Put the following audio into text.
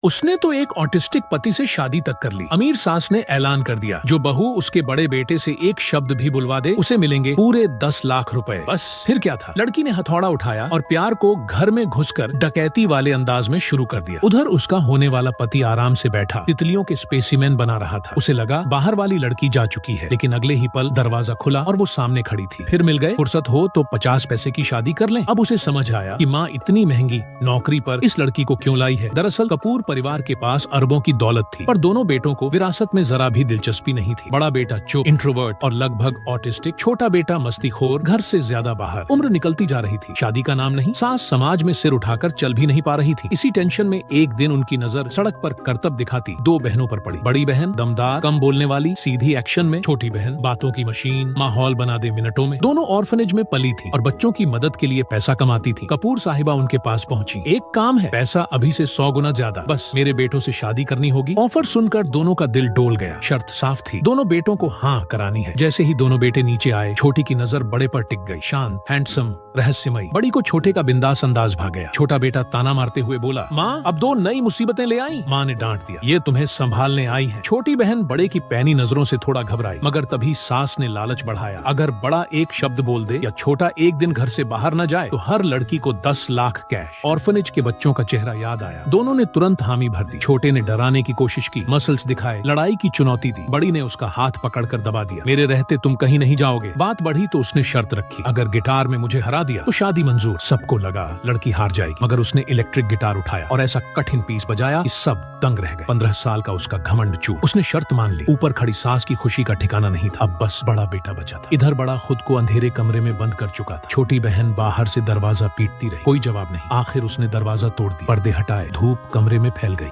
उसने तो एक ऑटिस्टिक पति से शादी तक कर ली। अमीर सास ने ऐलान कर दिया, जो बहू उसके बड़े बेटे से एक शब्द भी बुलवा दे उसे मिलेंगे पूरे 10 लाख रुपए। बस फिर क्या था, लड़की ने हथौड़ा उठाया और प्यार को घर में घुसकर डकैती वाले अंदाज में शुरू कर दिया। उधर उसका होने वाला पति आराम से बैठा तितलियों के स्पेसिमेन बना रहा था। उसे लगा बाहर वाली लड़की जा चुकी है, लेकिन अगले ही पल दरवाजा खुला और वो सामने खड़ी थी। फिर मिल गए, फुर्सत हो तो 50 पैसे की शादी कर लें। अब उसे समझ आया कि माँ इतनी महंगी नौकरी पर इस लड़की को क्यों लाई है। दरअसल कपूर परिवार के पास अरबों की दौलत थी, पर दोनों बेटों को विरासत में जरा भी दिलचस्पी नहीं थी। बड़ा बेटा चुप, इंट्रोवर्ट और लगभग ऑटिस्टिक, छोटा बेटा मस्तीखोर, घर से ज्यादा बाहर। उम्र निकलती जा रही थी, शादी का नाम नहीं। सास समाज में सिर उठाकर चल भी नहीं पा रही थी। इसी टेंशन में एक दिन उनकी नजर सड़क पर करतब दिखाती 2 बहनों पर पड़ी। बड़ी बहन दमदार, कम बोलने वाली, सीधी एक्शन में। छोटी बहन बातों की मशीन, माहौल बना दे मिनटों में। दोनों ऑर्फनेज में पली थी और बच्चों की मदद के लिए पैसा कमाती थी। कपूर साहिबा उनके पास पहुंची। एक काम है, पैसा अभी से 100 गुना ज्यादा। बस मेरे बेटों से शादी करनी होगी। ऑफर सुनकर दोनों का दिल डोल गया। शर्त साफ थी, दोनों बेटों को हाँ करानी है। जैसे ही दोनों बेटे नीचे आए, छोटी की नजर बड़े पर टिक गई। शांत, हैंडसम, रहस्यमयी। बड़ी को छोटे का बिंदास अंदाज भा गया। छोटा बेटा ताना मारते हुए बोला, माँ अब 2 नई मुसीबतें ले आई। माँ ने डांट दिया, ये तुम्हें संभालने आई है। छोटी बहन बड़े की पैनी नजरों से थोड़ा घबराई, मगर तभी सास ने लालच बढ़ाया। अगर बड़ा एक शब्द बोल दे या छोटा एक दिन घर से बाहर न जाए तो हर लड़की को 10 लाख कैश। ऑर्फनेज के बच्चों का चेहरा याद आया। दोनों ने तुरंत हामी भर दी। छोटे ने डराने की कोशिश की, मसल्स दिखाए, लड़ाई की चुनौती दी। बड़ी ने उसका हाथ पकड़कर दबा दिया। मेरे रहते तुम कहीं नहीं जाओगे। बात बढ़ी तो उसने शर्त रखी, अगर गिटार में मुझे हरा दिया तो शादी मंजूर। सबको लगा लड़की हार जाएगी, मगर उसने इलेक्ट्रिक गिटार उठाया और ऐसा कठिन पीस बजाया कि सब दंग रह गए। 15 साल का उसका घमंड चूर। उसने शर्त मान ली। ऊपर खड़ी सास की खुशी का ठिकाना नहीं था। अब बस बड़ा बेटा बचा था। इधर बड़ा खुद को अंधेरे कमरे में बंद कर चुका था। छोटी बहन बाहर से दरवाजा पीटती रही, कोई जवाब नहीं। आखिर उसने दरवाजा तोड़ दिया, पर्दे हटाए, धूप कमरे में फैल गई।